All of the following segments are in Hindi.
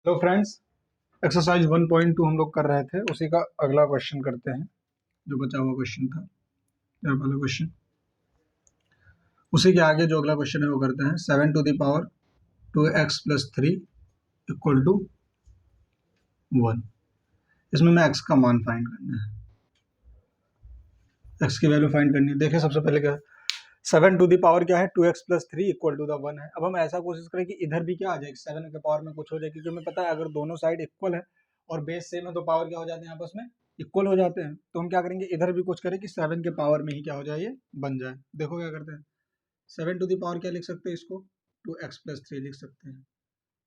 हेलो फ्रेंड्स, एक्सरसाइज 1.2 हम लोग कर रहे थे, उसी का अगला क्वेश्चन करते हैं। जो बचा हुआ क्वेश्चन था, ये वाला क्वेश्चन, उसी के आगे जो अगला क्वेश्चन है वो करते हैं। 7 to the power 2x+3 equal to 1। इसमें मैं x का मान फाइंड करना है, x की वैल्यू फाइंड करनी है। देखिए सबसे पहले क्या है, 7 टू द पावर क्या है, 2x+3 इक्वल टू द 1 है। अब हम ऐसा कोशिश करें कि इधर भी क्या आ जाए, 7 के पावर में कुछ हो जाए, क्योंकि हमें पता है अगर दोनों साइड इक्वल है और बेस सेम है तो पावर क्या हो जाते हैं, आपस में इक्वल हो जाते हैं। तो हम क्या करेंगे, इधर भी कुछ करें कि 7 के पावर में ही क्या हो जाए, ये बन जाए। देखो क्या करते हैं, 7 टू द पावर क्या लिख सकते हैं, इसको 2x+3 लिख सकते हैं,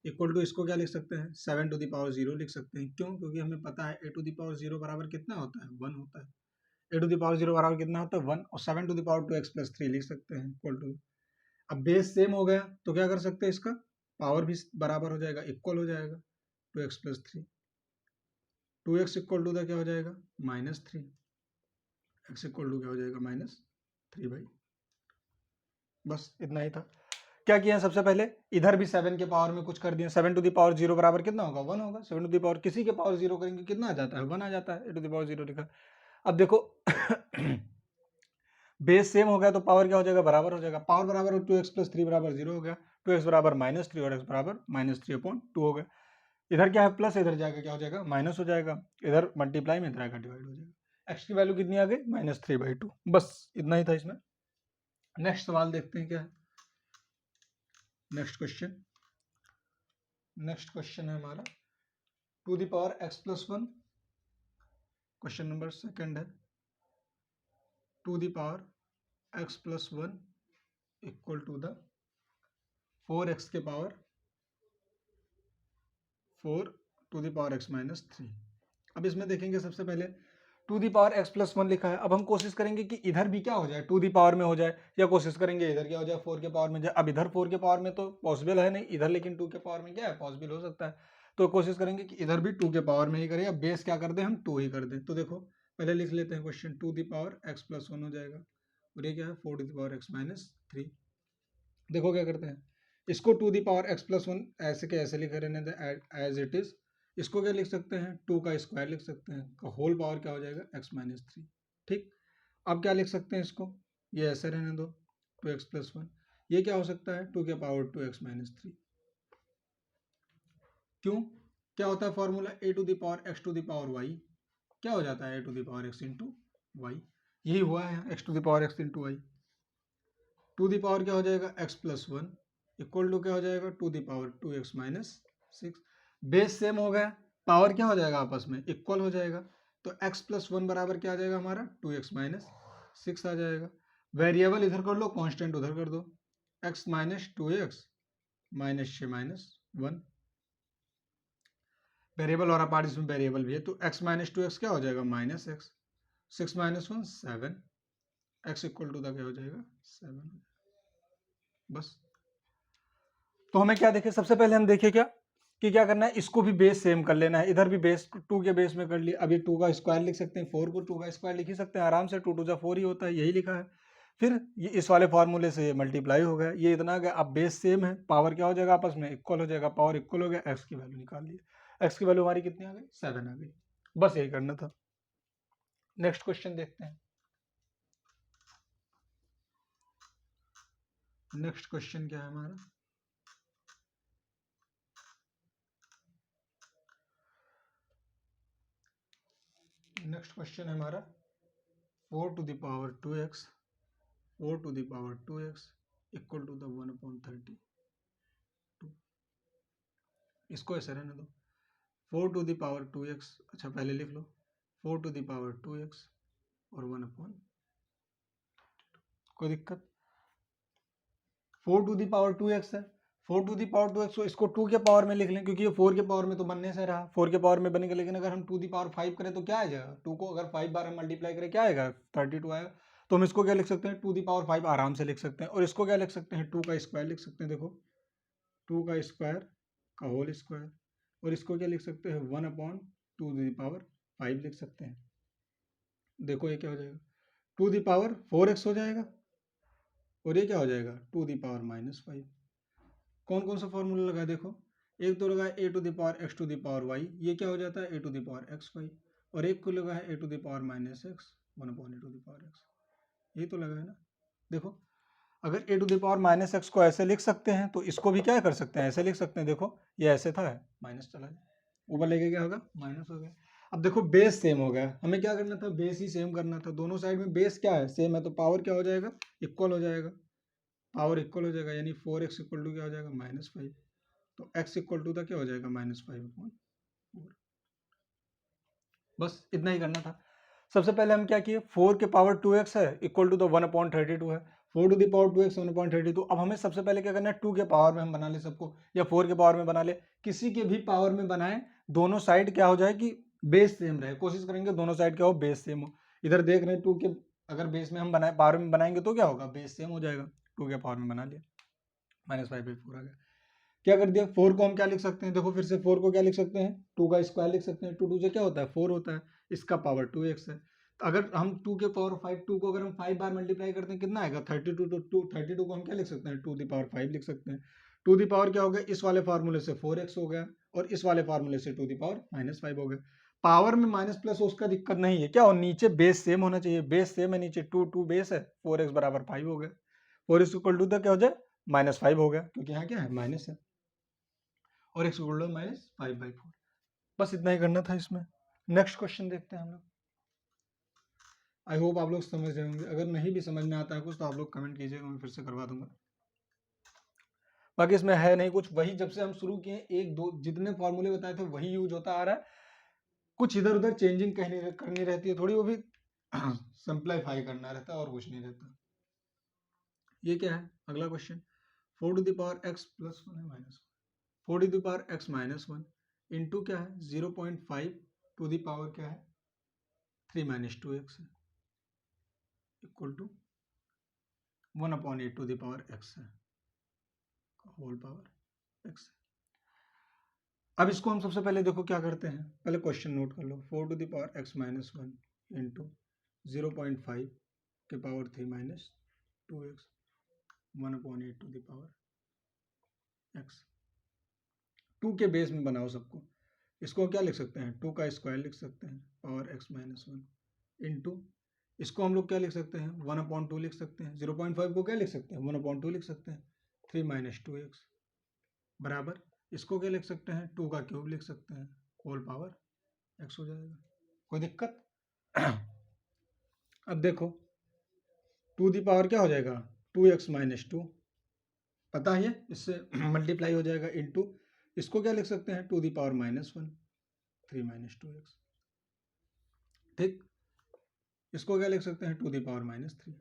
इक्वल टू इसको क्या लिख सकते हैं, 7 टू द पावर 0 लिख सकते हैं। क्यों? क्योंकि हमें पता है a टू द पावर 0 बराबर कितना होता है, 1 होता है। a टू द पावर 0 बराबर कितना होता है, 1। और 7 टू द पावर 2x+3 लिख सकते हैं इक्वल टू, अब बेस सेम हो गया तो क्या कर सकते हैं, इसका पावर भी बराबर हो जाएगा, इक्वल हो जाएगा। 2x+3, 2x equal to the क्या हो जाएगा, -3। x इक्वल टू क्या हो जाएगा, -3 भाई। बस इतना ही था। क्या किया सबसे पहले, इधर भी 7 के पावर में कुछ कर दिया। 7 टू द पावर 0 बराबर कितना होगा, 1 होगा। 7 टू द पावर किसी के पावर 0 करेंगे कितना आ जाता है, 1 आ जाता है। a टू द पावर 0 लिखा। अब देखो बेस सेम हो गया तो पावर क्या हो जाएगा, बराबर हो जाएगा। पावर बराबर 2x+3 बराबर 0 हो गया। 2x बराबर -3 और x बराबर -3/2 हो गया। इधर क्या है प्लस, इधर जाकर क्या हो जाएगा, माइनस हो जाएगा। इधर मल्टीप्लाई में, इधर आकर डिवाइड हो जाएगा। x की वैल्यू कितनी आ गई, -3/2। बस इतना ही था इसमें। नेक्स्ट सवाल देखते हैं क्या है। नेक्स्ट क्वेश्चन है हमारा to the power x+1। Question number second है, to the power x+1 equal to the 4x के power 4 to the power x-3। अब इसमें देखेंगे सबसे पहले टू दी पावर x+1 लिखा है। अब हम कोशिश करेंगे कि इधर भी क्या हो जाए, टू दी पावर में हो जाए, या कोशिश करेंगे इधर क्या हो जाए, 4 के पावर में जाए। अब इधर 4 के पावर में तो पॉसिबल है नहीं, इधर लेकिन 2 के पावर में क्या है, पॉसिबल हो सकता है। तो कोशिश करेंगे कि इधर भी 2 के पावर में ही करें, या बेस क्या कर दें हम, 2 ही कर दें। तो देखो पहले लिख लेते हैं question, to the power x+1 हो जाएगा, और ये क्या है, 4 टू दी पावर x-3। देखो क्या करते हैं, इसको टू दी पावर x+1 ऐसे के ऐसे लिख रहने दें एज इट इज। इसको क्या लिख सकते हैं, 2 का स्क्वायर लिख सकते हैं, होल पावर क्या हो जाएगा, x-3। ठीक। अब क्या लिख सकते हैं इसको, ये ऐसे रहने दो, 2x+1। ये क्या हो सकता है, 2 के पावर 2x-3। क्यों, क्या होता है formula, a to the power x to the power y क्या हो जाता है, a to the power x into y. यही हुआ है, x to the power x into y. Two the power क्या हो जाएगा, x+1 इक्वल टू क्या हो जाएगा, to the power 2x-6। Base same हो गया, पावर क्या हो जाएगा, आपस में इक्वल हो जाएगा। तो x+1 बराबर क्या आ जाएगा हमारा, 2x-6 आ जाएगा। वेरिएबल इधर कर लो, कांस्टेंट उधर कर दो, x - 2x -6 - 1। वेरिएबल और अपार्ट इसमें वेरिएबल भी है, तो x - 2x क्या हो जाएगा, -x। 6 - 1 7, x इक्वल टू क्या हो जाएगा, 7। बस। तो हमें क्या देखे, सबसे पहले हम देखे क्या कि क्या करना है, इसको भी बेस सेम कर लेना है। इधर भी बेस 2 के बेस में कर लिया। अब ये 2 का स्क्वायर लिख सकते हैं, 4 को 2 का स्क्वायर लिख ही सकते हैं आराम से, 2 2 4 ही होता है, यही लिखा है। फिर ये इस वाले फॉर्मूले से ये मल्टीप्लाई हो गया, ये इतना गया। अब बेस सेम है, पावर क्या हो जाएगा, आपस में इक्वल हो जाएगा। पावर इक्वल हो गया, एक्स की वैल्यू निकाल ली। एक्स की वैल्यू हमारी कितनी आ गई, 7 आ गई। बस यही करना था। नेक्स्ट क्वेश्चन देखते हैं। नेक्स्ट क्वेश्चन क्या है हमारा, नेक्स्ट क्वेश्चन है हमारा 4 to the power 2x, 4 to the power 2x equal to the 1/32। इसको ऐसे रहने दो, 4 टू द पावर 2x, अच्छा पहले लिख लो 4 टू द पावर 2x और 1/, कोई दिक्कत। 4 टू द पावर 2x है, 4 टू द पावर 2x को इसको 2 के पावर में लिख लें, क्योंकि ये 4 के पावर में तो बनने से रहा, 4 के पावर में बनेगा। लेकिन अगर हम 2 द पावर 5 करें तो क्या आ जाएगा, 2 को अगर 5 बार हम मल्टीप्लाई करें क्या आएगा, 32 आएगा। तो हम इसको क्या लिख सकते हैं, 2 द पावर 5 आराम से लिख सकते हैं। और इसको क्या लिख सकते हैं, 2 का स्क्वायर लिख सकते हैं। देखो 2 का स्क्वायर का होल स्क्वायर, और इसको क्या लिख सकते हैं, 1/2 लिख सकते हैं। देखो ये क्या हो जाएगा, 2 द पावर 4x हो जाएगा, और ये क्या हो जाएगा, 2 द पावर -5। कौन कौन सा फॉर्मूला लगा, देखो एक तो लगा है a to the power x to the power y, ये क्या हो जाता है a to the power x y, और एक को लगा है a to the power minus x one upon a to the power x, ये तो लगा है ना। देखो अगर a to the power minus x को ऐसे लिख सकते हैं तो इसको भी क्या कर सकते हैं, ऐसे लिख सकते हैं। देखो ये ऐसे था, माइनस चला जाए, ऊपर लेके क्या होगा माइनस हो गया। अब देखो बेस सेम हो गया, हमें क्या करना था, बेस ही सेम करना था। दोनों साइड में बेस क्या है, सेम है, तो पावर क्या हो जाएगा, इक्वल हो जाएगा। पावर इक्वल हो जाएगा, यानी 4x इक्वल टू क्या हो जाएगा -5, तो x इक्वल टू क्या हो जाएगा -5/4। बस इतना ही करना था। सबसे पहले हम क्या किए, 4 के पावर 2x है इक्वल टू 1/32 है, 4 टू द पावर 2x 1/32। अब हमें सबसे पहले क्या करना है, 2 के पावर में हम बना ले सबको, या 4 के पावर में बना ले, किसी के भी पावर में बनाए, दोनों साइड क्या हो जाए कि बेस सेम रहे। कोशिश करेंगे दोनों साइड क्या हो, बेस सेम हो। इधर देख रहे हैं 2 के अगर बेस में हम बनाए, पावर में बनाएंगे तो क्या होगा, बेस सेम हो जाएगा। 2 के पावर में बना लिया, -5/4 आ गया। क्या कर दिया, 4 को हम क्या लिख सकते हैं, देखो फिर से 4 को क्या लिख सकते हैं, 2 का स्क्वायर लिख सकते हैं। 2 2 से क्या होता है 4 होता है, इसका पावर 2x है। तो अगर हम 2 के पावर 5, 2 को अगर हम 5 बार मल्टीप्लाई करते हैं कितना आएगा 32, तो 32 को हम क्या लिख सकते हैं 2 दी पावर 5 लिख सकते हैं। 2 दी पावर क्या हो गया, इस वाले फार्मूले से 4x हो गया, और इस वाले फार्मूले से 2 दी पावर -5 हो गया। पावर में माइनस प्लस हो उसका दिक्कत नहीं है, क्या हो नीचे बेस सेम होना चाहिए, बेस सेम है नीचे, 2 बेस है, 4x बराबर 5 हो गया। 4x इक्वल टू क्या हो जाए -5 हो गया, क्योंकि यहाँ क्या है माइनस है, और x इक्वल टू -5/4। बस इतना ही करना था इसमें। नेक्स्ट क्वेश्चन देखते हैं हम लोग। आई होप आप लोग समझ रहे होंगे, अगर नहीं भी समझ में आता है कुछ तो आप लोग कमेंट कीजिएगा, मैं फिर से करवा दूंगा। बाकी इसमें है नहीं कुछ, वही जब से हम शुरू किए एक दो जितने फॉर्मूले बताए थे वही यूज होता आ रहा है। कुछ इधर उधर चेंजिंग करनी रहती है थोड़ी, वो भी सिंप्लीफाई करना रहता है और कुछ नहीं रहता। ये क्या है अगला question, 4 to the power x plus 1 है -1, 4 to the power x -1 into क्या है 0.5 टू द पावर क्या है 3 - 2x है, equal to 1/8 to the power x है, होल पावर x है। अब इसको हम सबसे पहले देखो क्या करते हैं, पहले क्वेश्चन नोट कर लो। 4 to the power x -1 into 0.5 के power 3 - 2x 1/8 to the power x। 2 के बेस में बनाओ सबको, इसको क्या लिख सकते हैं 2 का स्क्वायर लिख सकते हैं, पावर x -1 इंटू इसको हम लोग क्या लिख सकते हैं 1/2 लिख सकते हैं, 0.5 को क्या लिख सकते हैं 1/2 लिख सकते हैं, 3 - 2x बराबर इसको क्या लिख सकते हैं 2 का क्यूब लिख सकते हैं, होल पावर x हो जाएगा। कोई दिक्कत? अब देखो 2 दी पावर क्या हो जाएगा 2x - 2, पता है इससे मल्टीप्लाई हो जाएगा, इंटू इसको क्या लिख सकते हैं 2 दी पावर -1 3 - 2x, ठीक। इसको क्या लिख सकते हैं 2 दी पावर -3।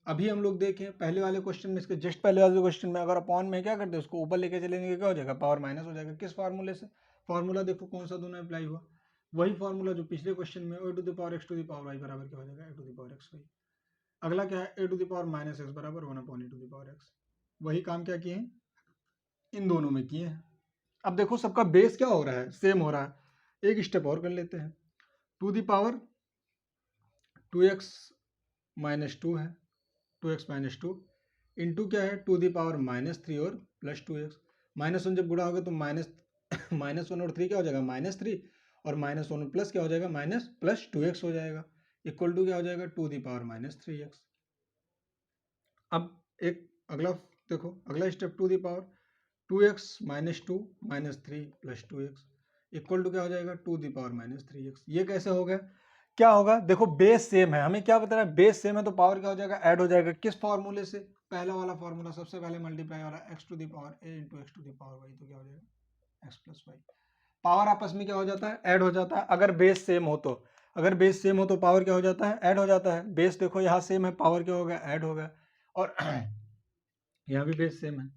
अभी हम लोग देखें पहले वाले क्वेश्चन में, इसके जस्ट पहले वाले क्वेश्चन में अगर अपॉन में क्या करते हैं उसको ऊपर लेके चलेंगे क्या हो जाएगा पावर माइनस हो जाएगा। किस फार्मूले से, फार्मूला देखो कौन सा दोनों अप्लाई हुआ, वही फार्मूला जो पिछले क्वेश्चन में a to the power x to the power y बराबर क्या हो जाएगा a to the power x y। अगला क्या है a to the power -x बराबर 1/a to the power x। वही काम क्या किए हैं इन दोनों में किए हैं। अब देखो सबका बेस क्या हो रहा है सेम हो रहा है, एक स्टेप और कर लेते हैं। 2 द पावर 2x -2 है, 2x -2 इंटू क्या है 2 दी पावर -3 और +2x। -1 जब गुणा होगा तो -1 और 3 क्या हो जाएगा -3, और -1 और प्लस क्या हो जाएगा +2x हो जाएगा, इक्वल टू क्या हो जाएगा 2 दी पावर -3x। अब एक अगला देखो, अगला step 2 the power 2x -2 -3 +2x equal to क्या हो जाएगा 2 दी पावर -3x। ये कैसे हो गया, क्या होगा देखो बेस सेम है, हमें क्या बता रहा है बेस सेम है तो पावर क्या हो जाएगा ऐड हो जाएगा। किस फॉर्मूले से, पहला वाला फॉर्मूला सबसे पहले मल्टीप्लाई वाला x to the power a into x to the power y, तो क्या हो जाएगा x प्लस वाई। पावर आपस में क्या हो जाता है ऐड हो जाता है, अगर बेस सेम हो तो, अगर बेस सेम हो तो पावर क्या हो जाता है ऐड हो जाता है। बेस देखो यहाँ सेम है, पावर क्या हो गया ऐड हो गया, और यहाँ भी बेस सेम है।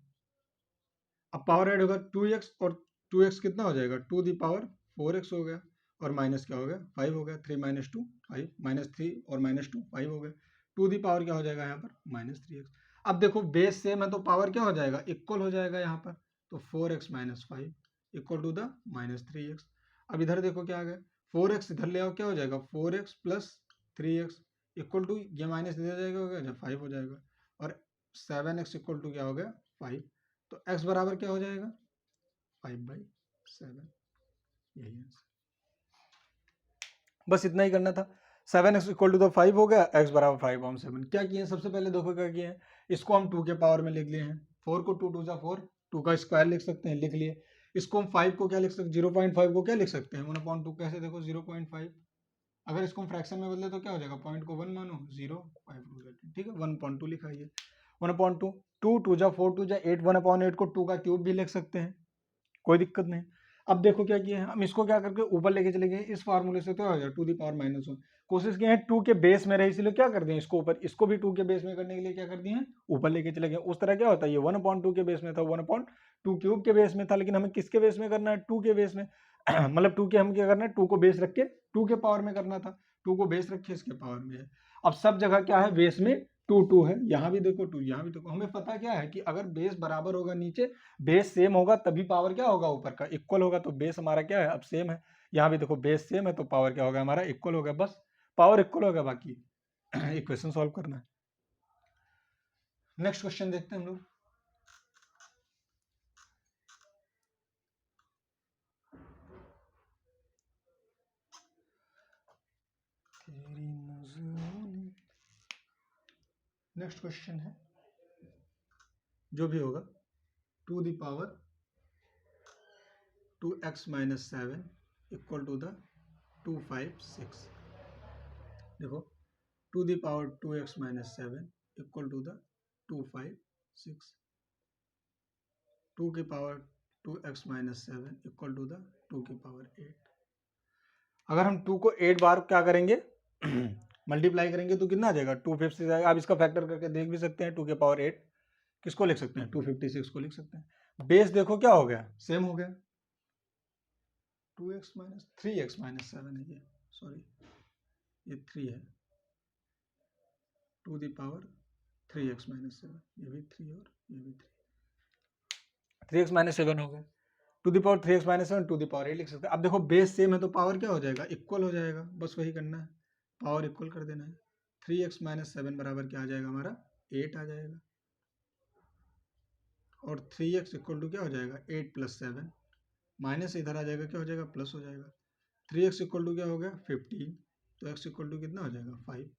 अब पावर ऐड होगा 2x, और 2x कितना हो जाएगा 2 दी पावर 4x हो गया, और माइनस क्या हो गया 5 हो गया, 3 - 2 5, -3 और -2 5 हो गया, 2 दी पावर क्या हो जाएगा यहाँ पर -3x। अब देखो बेस सेम है तो पावर क्या हो जाएगा इक्वल हो जाएगा यहाँ पर, तो 4x - 5 equal to the -3x। अब इधर देखो क्या आ गया 4x इधर ले आओ क्या हो जाएगा 4x + 3x इक्वल टू ये माइनस इधर जाएगा हो गया 5 हो जाएगा, और 7x इक्वल टू क्या हो गया 5, तो x बराबर क्या हो जाएगा 5/। 7, यही आंसर। बस इतना ही करना था। 7x इक्वल टू द 5 हो गया, x बराबर 5/7। क्या किए हैं सबसे पहले देखो क्या किए हैं, इसको हम 2 के पावर में लिख लिए हैं। 4 को 2 2 4, 2 का स्क्वायर लिख सकते हैं, लिख लिए। इसको हम 5 को क्या लिख सकते हैं, 0.5 को क्या लिख सकते हैं, 1/2। कैसे देखो 0.5, अगर इसको हम फ्रैक्शन में बदले तो क्या हो जाएगा, पॉइंट को 1 मानो, 0.5, ठीक है 1/2 लिखाइए। 1/2, 2 2 जा 4 2 जा 8, 1/8 को 2 का क्यूब भी लिख सकते हैं, कोई दिक्कत नहीं। अब देखो क्या किया है, हम इसको क्या करके ऊपर लेके चले गए, इस फार्मूले से तो आ जाए टू दी पावर -1। कोशिश की है 2 के बेस में रहे, इसलिए क्या कर दिए इसको ऊपर, इसको भी 2 के बेस में करने के लिए क्या कर दिए हैं, ऊपर लेके चले गए। उस तरह क्या होता है, ये 1/2 के बेस में था, 1/2 क्यूब के बेस में था, लेकिन हमें किसके बेस में करना है, 2 के बेस में। मतलब 2 के हम क्या करना है, 2 को बेस रख के 2 के पावर में करना था, 2 को बेस रखे इसके पावर में है। अब सब जगह क्या है, बेस में 2 2 है, यहाँ भी देखो 2, यहाँ भी देखो। हमें पता क्या है कि अगर बेस बराबर होगा नीचे, बेस सेम होगा, तभी पावर क्या होगा, ऊपर का इक्वल होगा। तो बेस हमारा क्या है, अब सेम है। यहाँ भी देखो बेस सेम है, तो पावर क्या होगा हमारा, इक्वल होगा। बस पावर इक्वल होगा, बाकी इक्वेशन सॉल्व करना है। नेक्स्ट क्वेश्चन देखते हैं हम लोग। नेक्स्ट क्वेश्चन है, जो भी होगा, two the power 2x - 7 equal to the 256। देखो two the power 2x - 7 equal to the 256। 2 की power 2x - 7 equal to the 2 की पावर 8। अगर हम 2 को 8 बार क्या करेंगे, मल्टीप्लाई करेंगे तो कितना आ जाएगा, 256 आएगा। आप इसका फैक्टर करके देख भी सकते हैं। 2 के पावर 8 किसको लिख सकते हैं, 256 को लिख सकते हैं। बेस देखो क्या हो गया, सेम हो गया। 2x - 3x - 7 है ये, सॉरी ये 3 है। 2 दी पावर 3x - 7, ये भी 3 और ये भी 3, 3x - 7 हो गया। 2 the power 3x - 7, 2 the power 8 लिख सकते हैं। अब देखो बेस सेम है तो पावर क्या हो जाएगा, इक्वल हो जाएगा। बस वही करना है, पावर इक्वल कर देना है। 3x - 7 बराबर क्या आ जाएगा हमारा, 8 आ जाएगा। और 3x इक्वल टू क्या हो जाएगा, 8 + 7, माइनस इधर आ जाएगा, क्या हो जाएगा, प्लस हो जाएगा। 3x इक्वल टू क्या हो गया, 15, तो x इक्वल टू कितना हो जाएगा, 5।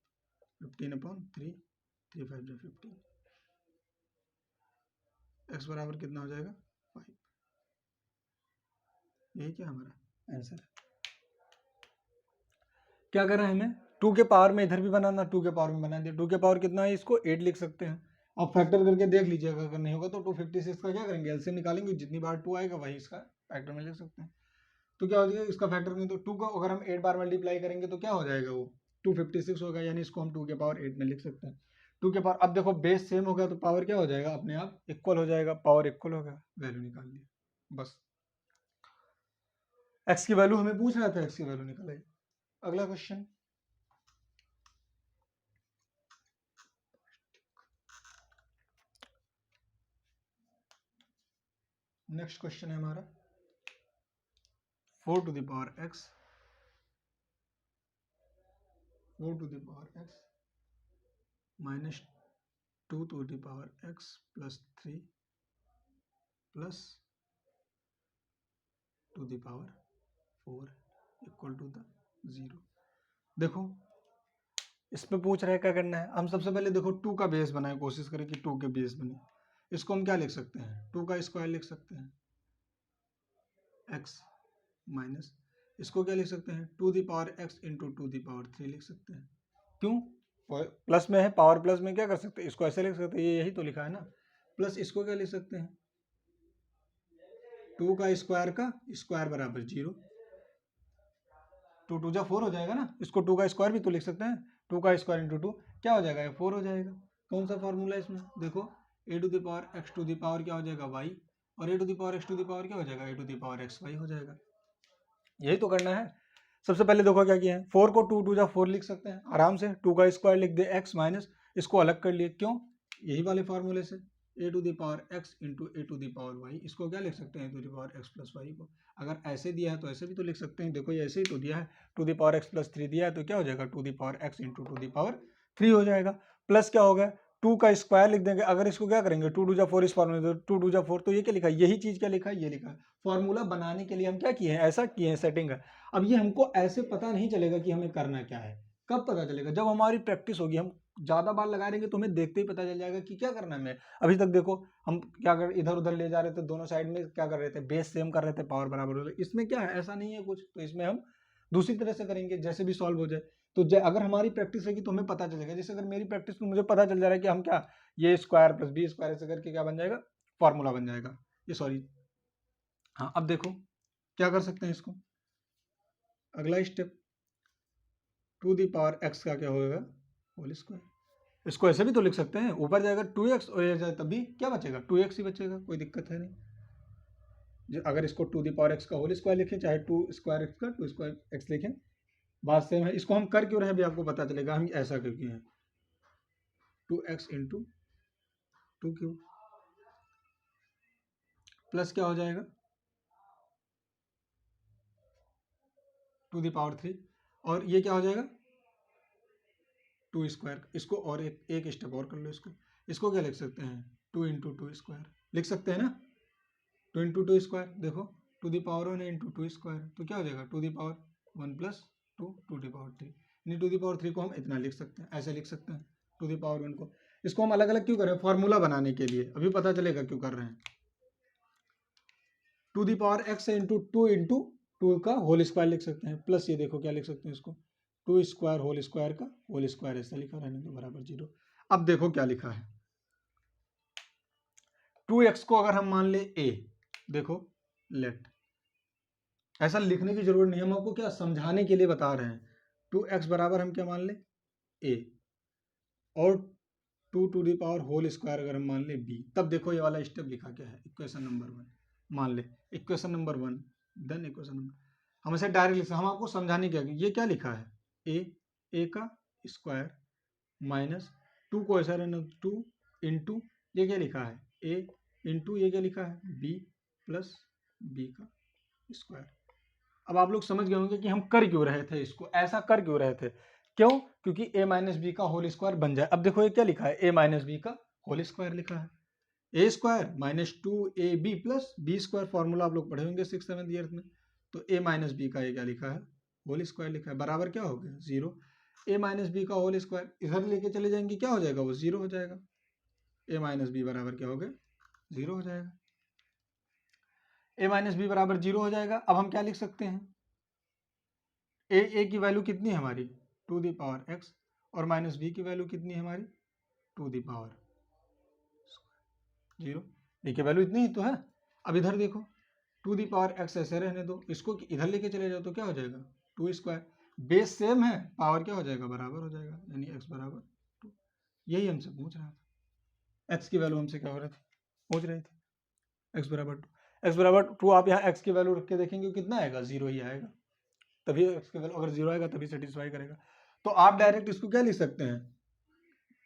15/3, 3 5 जो 15, x बराबर कितना हो जाएगा, 5। यही क्या हमारा आंसर है। क्या कर रहे हैं हमें, 2 के पावर में इधर भी बनाना, 2 के पावर में बना दिया। 2 के पावर कितना है, इसको 8 लिख सकते हैं। आप फैक्टर करके देख लीजिएगा, अगर नहीं होगा तो 256 का क्या करेंगे, एलसीएम निकालेंगे, जितनी बार 2 आएगा वही इसका फैक्टर में लिख सकते हैं। तो क्या हो जाएगा, इसका फैक्टर नहीं, तो 2 को अगर हम 8 बार मल्टीप्लाई करेंगे तो क्या हो जाएगा, वो 256 होगा, यानी इसको हम 2 के पावर 8 में लिख सकते हैं। 2 के पावर, अब देखो बेस सेम हो गया तो पावर क्या हो जाएगा, अपने आप इक्वल हो जाएगा। पावर इक्वल होगा, वैल्यू निकाल ली, बस। एक्स की वैल्यू हमें पूछ रहा था, एक्स की वैल्यू निकाल आई। अगला क्वेश्चन, नेक्स्ट क्वेश्चन है हमारा 4 to the power x, 4 to the power x minus 2 to the power x plus 3 plus 2 the power 4 equal to the 0। देखो इसमें पूछ रहा है क्या करना है। हम सबसे पहले देखो 2 का बेस बनाए, कोशिश करें कि 2 के बेस बने। इसको हम क्या लिख सकते हैं, 2 का स्क्वायर लिख सकते हैं, x माइनस इसको क्या लिख सकते हैं, 2 the power x into 2 the power 3 लिख सकते हैं। क्यों, प्लस में है, पावर प्लस में क्या कर सकते हैं, इसको ऐसे लिख सकते हैं, ये यही तो लिखा है ना। प्लस इसको क्या लिख सकते हैं, 2 का स्क्वायर बराबर 0, 2 2 जा 4 हो जाएगा ना। इसको 2 का स्क्वायर भी तो लिख सकते हैं, 2 का स्क्वायर इंटू 2 क्या हो जाएगा, 4 हो जाएगा। कौन सा फॉर्मूला है इसमें, देखो a to the power x to the power क्या हो जाएगा y, और a to the power x to the power क्या हो जाएगा, a to the power x y हो जाएगा। यही तो करना है। सबसे पहले देखो क्या किया है, 4 को 2 2 जा 4 लिख सकते हैं आराम से। 2 का स्क्वायर लिख दे x माइनस, इसको अलग कर लिए, क्यों, यही वाले फार्मूले से, a to the power x into a to the power y। इसको क्या लिख सकते हैं, to the power x plus y को। अगर ऐसे दिया है तो ऐसे भी तो लिख सकते हैं, देखो ये ऐसे ही तो दिया है, to the power x plus 3 दिया है, तो क्या हो जाएगा, two the power x into two the power 3 हो जाएगा। प्लस क्या हो गया, 2 का स्क्वायर लिख देंगे। अगर इसको क्या करेंगे, 2 2 जा 4 इस फॉर्मूला, 2 2 जा 4, तो ये क्या लिखा है, यही चीज क्या लिखा है, ये लिखा है। फॉर्मूला बनाने के लिए हम क्या किए हैं, ऐसा किए हैं, सेटिंग है। अब ये हमको ऐसे पता नहीं चलेगा कि हमें करना क्या है। कब पता चलेगा, जब हमारी प्रैक्टिस होगी, हम ज्यादा बार लगा रहेंगे तो हमें देखते ही पता चल जाएगा कि क्या करना है हमें। अभी तक देखो हम क्या कर, इधर उधर ले जा रहे थे, दोनों साइड में क्या कर रहे थे, बेस सेम कर रहे थे, पावर बराबर हो रही है। इसमें क्या है, ऐसा नहीं है कुछ, तो इसमें हम दूसरी तरह से करेंगे, जैसे भी सॉल्व हो जाए। तो अगर हमारी प्रैक्टिस रहेगी तो हमें पता चलेगा। जैसे अगर मेरी प्रैक्टिस में मुझे पता चल जा रहा है कि हम क्या, ये स्क्वायर प्लस बी स्क्वायर ऐसे करके क्या बन जाएगा, फॉर्मूला बन जाएगा, ये सॉरी। हाँ, अब देखो क्या कर सकते हैं इसको, अगला step, two the power x का क्या होगा, होल स्क्वायर। इसको ऐसे भी तो लिख सकते हैं, ऊपर जाएगा 2x और ये जाए तब भी क्या बचेगा, 2x ही बचेगा, कोई दिक्कत है नहीं। अगर इसको टू दी पावर एक्स का होल स्क्वायर लिखें, चाहे टू स्क्वायर एक्स का टू स्क्वायर एक्स लिखें, बात सेम है। इसको हम कर क्यों रहे हैं भी आपको पता चलेगा, हम ऐसा क्यों किए हैं, 2x इंटू 2 प्लस क्या हो जाएगा, टू दी पावर 3, और ये क्या हो जाएगा 2 स्क्वायर। इसको और एक स्टेप और कर लो, इसको क्या लिख सकते हैं, 2 इंटू 2 स्क्वायर लिख सकते हैं ना, 2 इंटू 2 स्क्वायर। देखो to the power 1 into 2 square, तो क्या हो जाएगा, to the power 1 plus 2 to the power 3। नहीं, टू दी पावर 3 को हम इतना लिख सकते हैं, ऐसे लिख सकते हैं, टू दी पावर 1 को। इसको हम अलग अलग क्यों कर रहे हैं, फॉर्मूला बनाने के लिए, अभी पता चलेगा क्यों कर रहे हैं। To the power x into two का होल स्क्वायर लिख सकते हैं, प्लस ये देखो क्या लिख सकते हैं इसको, 2 स्क्वायर होल स्क्वायर का होल स्क्वायर, ऐसा लिखा रहने दो, बराबर 0। अब देखो क्या लिखा है, 2x को अगर हम मान ले a, देखो लेट, ऐसा लिखने की जरूरत नहीं, हम आपको क्या समझाने के लिए बता रहे हैं। 2x बराबर हम क्या मान ले a, और 2 to the power whole square अगर हम मान ले b, तब देखो ये वाला स्टेप लिखा क्या है, इक्वेशन नंबर 1 मान ले, equation number 1, then equation number, हम इसे डायरेक्ट लिख, हम आपको समझाने क्या, ये क्या लिखा है, a का स्क्वायर माइनस 2 को ऐसा रहना 2 इंटू ये क्या लिखा है a इंटू ये क्या लिखा है b प्लस b का स्क्वायर। अब आप लोग समझ गए होंगे कि हम कर क्यों रहे थे, इसको ऐसा कर क्यों रहे थे, क्यों, क्योंकि a माइनस बी का होल स्क्वायर बन जाए। अब देखो ये क्या लिखा है, a माइनस बी का होल स्क्वायर लिखा है, a square minus 2ab plus b square, formula आप लोग पढ़े होंगे 6th-7th ईयर में। तो a माइनस बी का ये क्या लिखा है, होल स्क्वायर लिखा है, बराबर क्या हो गया 0। a माइनस बी का होल स्क्वायर इधर लेके चले जाएंगे, क्या हो जाएगा, वो 0 हो जाएगा। a माइनस बी बराबर क्या हो गया, 0 हो जाएगा। a माइनस बी बराबर 0 हो जाएगा। अब हम क्या लिख सकते हैं, a की वैल्यू कितनी है हमारी, टू दी पावर x, और माइनस बी की वैल्यू कितनी है हमारी, टू दी पावर 0। b की वैल्यू इतनी ही तो है। अब इधर देखो टू दी पावर x ऐसे रहने दो, इसको इधर लेके चले जाओ तो क्या हो जाएगा 2 स्क्वायर, बेस सेम है, पावर क्या हो जाएगा, बराबर हो जाएगा, यानी x बराबर 2। यही हमसे पूछ रहा था, x की वैल्यू हमसे क्या हो रही थी, पूछ रही थी, x बराबर 2, x बराबर 2। आप यहाँ x की वैल्यू रख के देखेंगे कितना आएगा, 0 ही आएगा, तभी x की वैल्यू अगर 0 आएगा तभी सेटिस्फाई करेगा। तो आप डायरेक्ट इसको क्या लिख सकते हैं,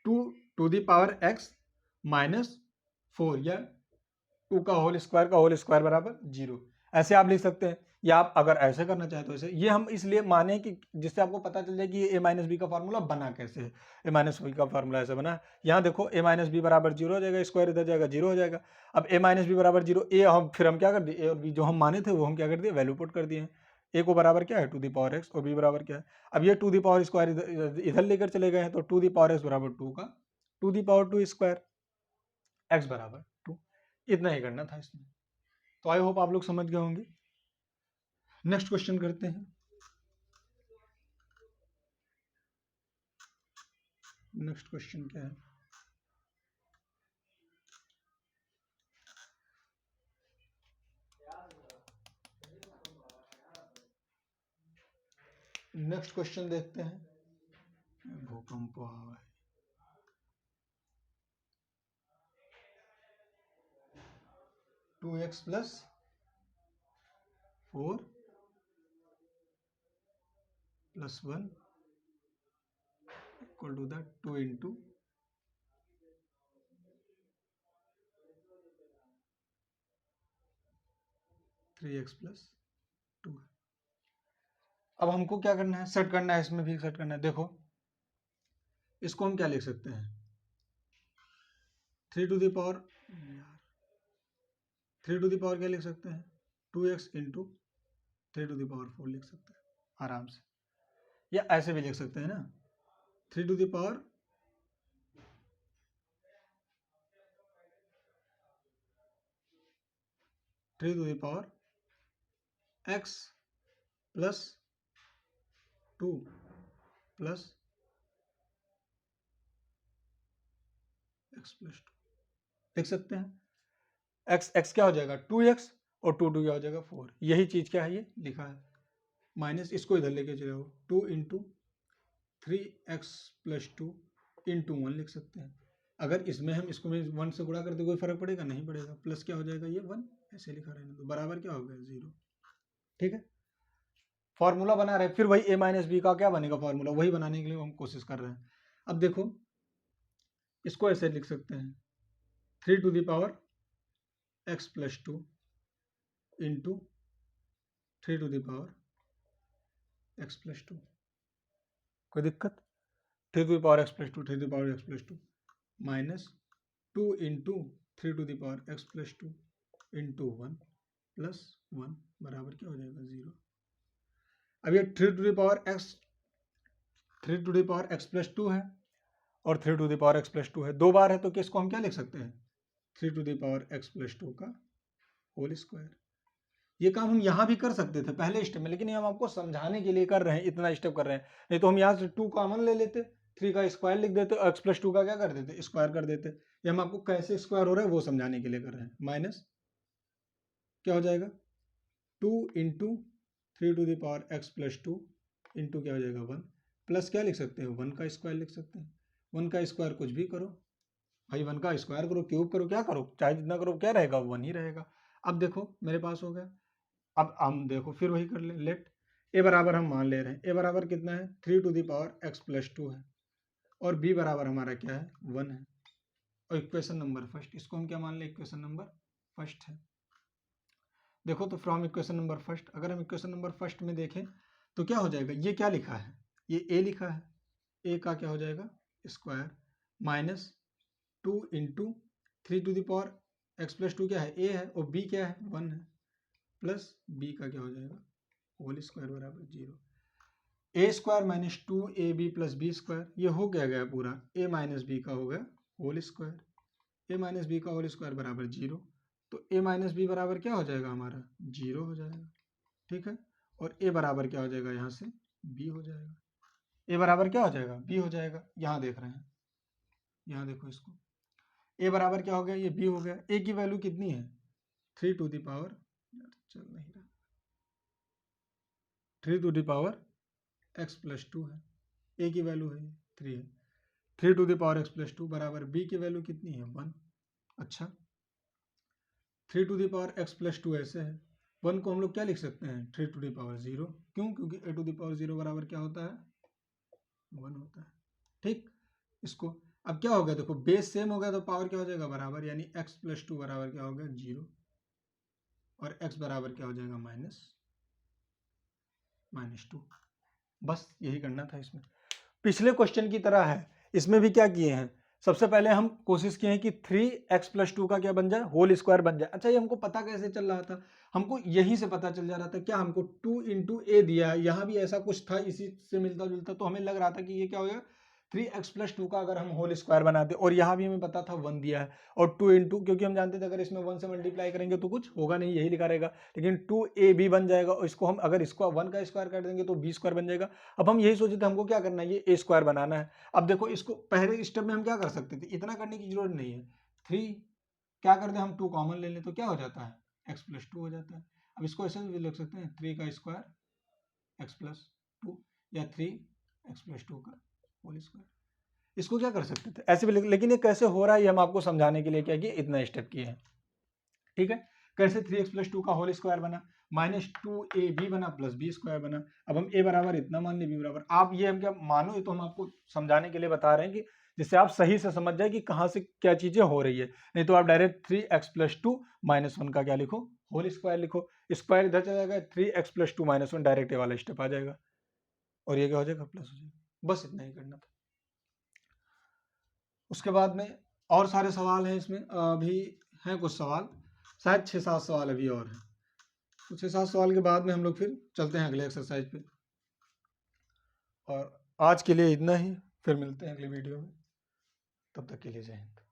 2 to the power x minus 4, या 2 का होल स्क्वायर बराबर 0, ऐसे आप लिख सकते हैं। या आप अगर ऐसे करना चाहें तो ऐसे, ये हम इसलिए माने कि जिससे आपको पता चल जाए कि ये a माइनस बी का फॉर्मूला बना कैसे है। a माइनस बी का फॉर्मूला ऐसे बना है, यहाँ देखो a माइनस बी बराबर 0 हो जाएगा, स्क्वायर इधर जाएगा 0 हो जाएगा। अब a माइनस बी बराबर 0, ए हम फिर हम क्या कर दिए, a और b जो हम माने थे वो हम क्या कर दिए, वैल्यू पुट कर दिए। a को बराबर क्या है, टू दी पावर x, और b बराबर क्या है, अब ये टू दी पावर स्क्वायर इधर लेकर चले गए हैं, तो टू दी पावर x बराबर 2 का to the power 2 square, x बराबर 2, इतना ही करना था इसमें। तो आई होप आप लोग समझ गए होंगे। नेक्स्ट क्वेश्चन करते हैं। नेक्स्ट क्वेश्चन क्या है, नेक्स्ट क्वेश्चन देखते हैं। भूकंप हुआ है, two x plus 4 plus 1 equal to the 2 into 3x plus 2। अब हमको क्या करना है, सेट करना है, इसमें भी सेट करना है। देखो इसको हम क्या लिख सकते हैं, 3 to the power 3 to the power क्या लिख सकते हैं 2x into 3 to the power 4 लिख सकते हैं आराम से, या ऐसे भी लिख सकते हैं ना 3 to the power 3 to the power x plus 2 plus x plus 2 लिख सकते हैं। x क्या हो जाएगा 2x और 2 क्या हो जाएगा 4, यही चीज क्या है ये लिखा है, माइनस इसको इधर लेके चले जाओ 2 इंटू 3x प्लस 2 इंटू 1 लिख सकते हैं। अगर इसमें हम इसको 1 से गुणा करते कोई फर्क पड़ेगा नहीं पड़ेगा, प्लस क्या हो जाएगा ये 1 ऐसे लिखा रहने दो, बराबर क्या हो गया 0। ठीक है, फॉर्मूला बना रहे, फिर वही a माइनस बी का क्या बनेगा फॉर्मूला, वही बनाने के लिए हम कोशिश कर रहे हैं। अब देखो इसको ऐसे लिख सकते हैं 3 to the power x plus 2 into 3 to the power x plus 2, कोई दिक्कत, 3 to the power x plus 2 3 to the power x plus 2 minus 2 into 3 to the power x plus 2 into 1 plus 1 बराबर क्या हो जाएगा 0। अब ये 3 to the power x plus 2 है और 3 to the power x plus 2 है, दो बार है तो किसको हम क्या लिख सकते हैं 3 to the power x plus 2 का होल स्क्वायर। ये काम हम यहाँ भी कर सकते थे पहले स्टेप में, लेकिन ये हम आपको समझाने के लिए कर रहे हैं, इतना स्टेप कर रहे हैं, नहीं तो हम यहाँ से 2 कॉमन ले लेते, 3 का स्क्वायर लिख देते, x प्लस 2 का क्या कर देते स्क्वायर कर देते। ये हम आपको कैसे स्क्वायर हो रहा है वो समझाने के लिए कर रहे हैं। माइनस क्या हो जाएगा 2 into 3 to the power x plus 2 into क्या हो जाएगा 1 प्लस क्या लिख सकते हैं 1 का स्क्वायर लिख सकते हैं। 1 का स्क्वायर कुछ भी करो भाई, 1 का स्क्वायर करो क्यूब करो क्या करो चाहे जितना करो क्या रहेगा 1 ही रहेगा। अब देखो मेरे पास हो गया, अब हम देखो फिर वही कर ले, लेट ए बराबर हम मान ले रहे हैं, ए बराबर कितना है 3 to the power x plus 2 है और b बराबर हमारा क्या है 1 है, और इक्वेशन नंबर फर्स्ट इसको हम क्या मान ले इक्वेशन नंबर फर्स्ट है। देखो तो फ्रॉम इक्वेशन नंबर फर्स्ट, अगर हम इक्वेशन नंबर फर्स्ट में देखें तो क्या हो जाएगा, ये क्या लिखा है ये a लिखा है, a का क्या हो जाएगा square minus 2 into 3 to the power x plus 2 क्या है a है और b क्या है 1 है, प्लस b का क्या हो जाएगा होल स्क्वायर बराबर 0। a square minus 2ab plus b square, ये हो गया पूरा a माइनस बी का हो गया whole square, a minus b का होल स्क्वायर बराबर 0, तो a माइनस बी बराबर क्या हो जाएगा हमारा 0 हो जाएगा। ठीक है, और a बराबर क्या हो जाएगा यहाँ से b हो जाएगा, a बराबर क्या हो जाएगा b हो जाएगा, यहाँ देख रहे हैं यहाँ देखो इसको a बराबर क्या हो गया ये b हो गया। a की वैल्यू कितनी है 3 टू द पावर चल नहीं रहा 3 to the power x plus 2 है, a की वैल्यू है 3 है, 3 to the power x plus 2 बराबर b की वैल्यू कितनी है 1। अच्छा 3 to the power x plus 2 ऐसे है, 1 को हम लोग क्या लिख सकते हैं 3 टू द पावर 0, क्यों क्योंकि a टू द पावर 0 बराबर क्या होता है 1 होता है। ठीक, इसको अब क्या हो गया देखो बेस सेम हो गया तो पावर क्या हो जाएगा बराबर, यानी x प्लस 2 बराबर क्या हो गया 0 और x बराबर क्या हो जाएगा माइनस 2। बस यही करना था इसमें, पिछले क्वेश्चन की तरह है, इसमें भी क्या किए हैं सबसे पहले हम कोशिश किए हैं कि 3x प्लस 2 का क्या बन जाए होल स्क्वायर बन जाए। अच्छा ये हमको पता कैसे चल रहा था, हमको यहीं से पता चल जा रहा था, क्या हमको 2 इंटू ए दिया है, यहाँ भी ऐसा कुछ था इसी से मिलता जुलता, तो हमें लग रहा था कि ये क्या हो गया 3x प्लस 2 का अगर हम होल स्क्वायर बनाते, और यहाँ भी हमें पता था 1 दिया है, और 2 इंटू क्योंकि हम जानते थे अगर इसमें 1 से मल्टीप्लाई करेंगे तो कुछ होगा नहीं यही लिखा रहेगा, लेकिन 2ab बन जाएगा, और इसको हम अगर इसको 1 का स्क्वायर कर देंगे तो b स्क्वायर बन जाएगा। अब हम यही सोचे थे हमको क्या करना है ये a स्क्वायर बनाना है। अब देखो इसको पहले स्टेप में हम क्या कर सकते थे, इतना करने की जरूरत नहीं है, 3 क्या करते हैं हम 2 कॉमन ले लें तो क्या हो जाता है x प्लस 2 हो जाता है। अब इसको ऐसे भी लिख सकते हैं 3 का स्क्वायर x प्लस 2 या 3x प्लस 2 का होल स्क्वायर, इसको क्या कर सकते थे ऐसे भी, लेकिन ये कैसे हो रहा है ये हम आपको समझाने के लिए क्या किए इतना स्टेप किए हैं। ठीक है, कैसे 3x प्लस 2 का होल स्क्वायर बना, माइनस 2ab बना प्लस b स्क्वायर बना। अब हम a बराबर इतना मान लें b बराबर, आप ये हम क्या मानो, ये तो हम आपको समझाने के लिए बता रहे हैं कि जिससे आप सही से समझ जाए कि कहाँ से क्या चीजें हो रही है, नहीं तो आप डायरेक्ट 3x प्लस 2 माइनस 1 का क्या लिखो होल स्क्वायर लिखो, स्क्वायर इधर चला जाएगा 3x प्लस 2 माइनस 1 डायरेक्ट ये वाला स्टेप आ जाएगा और ये क्या हो जाएगा प्लस हो जाएगा। बस इतना ही करना था। उसके बाद में और सारे सवाल हैं इसमें, अभी हैं कुछ सवाल, शायद 6-7 सवाल अभी और हैं। तो 6-7 सवाल के बाद में हम लोग फिर चलते हैं अगले एक्सरसाइज पे। और आज के लिए इतना ही, फिर मिलते हैं अगले वीडियो में, तब तक के लिए जय हिंद।